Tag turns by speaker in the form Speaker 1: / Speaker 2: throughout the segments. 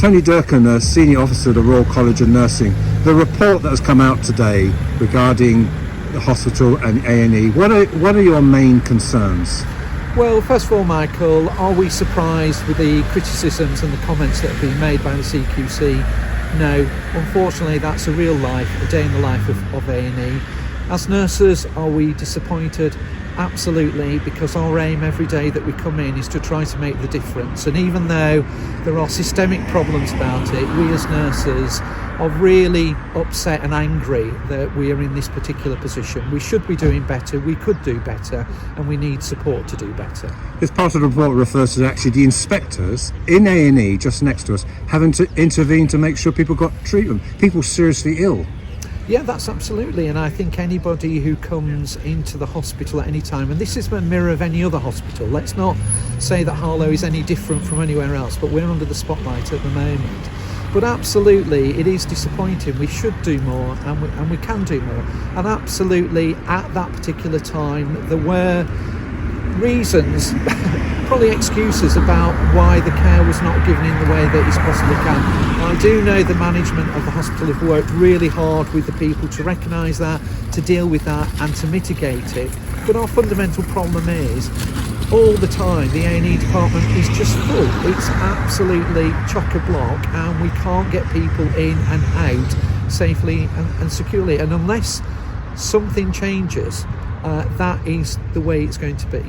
Speaker 1: Tony Durcan, a senior officer of the Royal College of Nursing. The report that has come out today regarding the hospital and A&E, what are your main concerns?
Speaker 2: Well, first of all, Michael, are we surprised with the criticisms and the comments that have been made by the CQC? No, unfortunately, that's a real life, a day in the life of A&E. As nurses, are we disappointed? Absolutely, because our aim every day that we come in is to try to make the difference. And even though there are systemic problems about it, we as nurses are really upset and angry that we are in this particular position. We should be doing better, we could do better, and we need support to do better.
Speaker 1: This part of the report refers to actually the inspectors in A&E just next to us having to intervene to make sure people got treatment, people seriously ill.
Speaker 2: Yeah, that's absolutely, and I think anybody who comes into the hospital at any time, and this is a mirror of any other hospital, let's not say that Harlow is any different from anywhere else, but we're under the spotlight at the moment. But absolutely, it is disappointing. We should do more, and we can do more. And absolutely, at that particular time, there were reasons, probably excuses about why the care was not given in the way that it possibly can. I do know the management of the hospital have worked really hard with the people to recognise that, to deal with that and to mitigate it. But our fundamental problem is, all the time, the A&E department is just full. It's absolutely chock-a-block, and we can't get people in and out safely and securely. And unless something changes, that is the way it's going to be.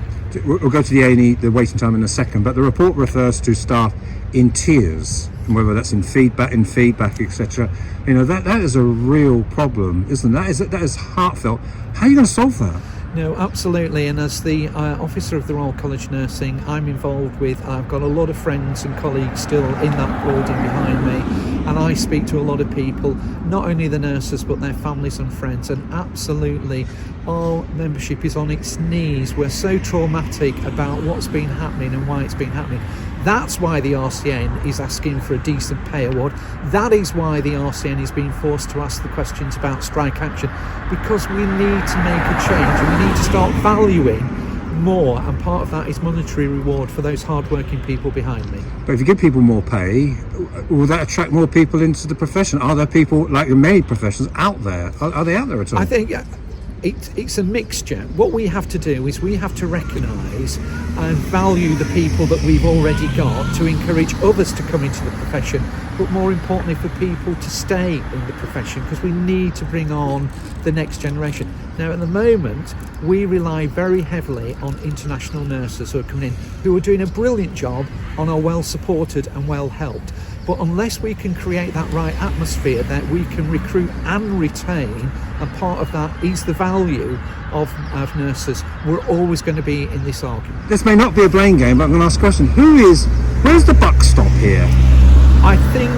Speaker 1: We'll go to the A&E, the waiting time in a second, but the report refers to staff in tears, whether that's in feedback, etc. You know, that is a real problem, isn't it? That is heartfelt. How are you going to solve that?
Speaker 2: No, absolutely, and as the officer of the Royal College of Nursing, I'm involved with, I've got a lot of friends and colleagues still in that building behind me, and I speak to a lot of people, not only the nurses but their families and friends, and absolutely our membership is on its knees. We're so traumatic about what's been happening and why it's been happening. That's why the RCN is asking for a decent pay award. That is why the RCN is being forced to ask the questions about strike action, because we need to make a change and we need to start valuing more, and part of that is monetary reward for those hard-working people behind me.
Speaker 1: But if you give people more pay, will that attract more people into the profession? Are there people like in many professions out there? Are they out there at all?
Speaker 2: I think it's a mixture. What we have to do is we have to recognise and value the people that we've already got to encourage others to come into the profession, but more importantly for people to stay in the profession, because we need to bring on the next generation. Now at the moment we rely very heavily on international nurses who are coming in, who are doing a brilliant job and are well supported and well helped. But unless we can create that right atmosphere that we can recruit and retain, and part of that is the value of nurses, we're always going to be in this argument.
Speaker 1: This may not be a blame game, but I'm going to ask a question. Where's the buck stop here?
Speaker 2: I think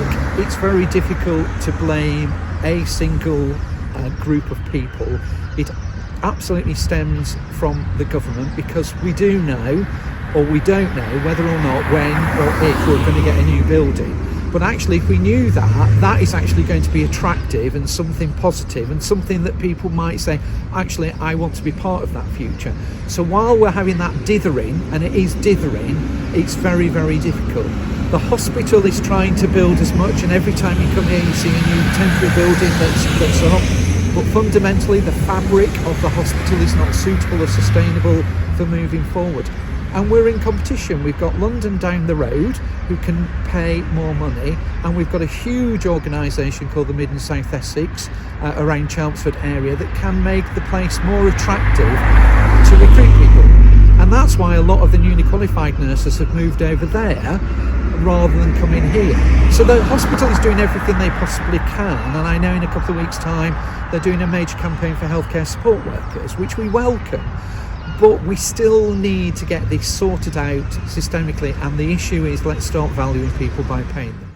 Speaker 2: it's very difficult to blame a single group of people. It absolutely stems from the government, because we do know, or we don't know, whether or not when or if we're going to get a new building. But actually, if we knew that, that is actually going to be attractive and something positive and something that people might say, actually, I want to be part of that future. So while we're having that dithering, and it is dithering, it's very, very difficult. The hospital is trying to build as much, and every time you come here, you see a new temporary building that's up. But fundamentally, the fabric of the hospital is not suitable or sustainable for moving forward. And we're in competition. We've got London down the road who can pay more money, and we've got a huge organisation called the Mid and South Essex around Chelmsford area that can make the place more attractive to recruit people. And that's why a lot of the newly qualified nurses have moved over there rather than come in here. So the hospital is doing everything they possibly can, and I know in a couple of weeks' time they're doing a major campaign for healthcare support workers, which we welcome. But we still need to get this sorted out systemically, and the issue is, let's start valuing people by paying them.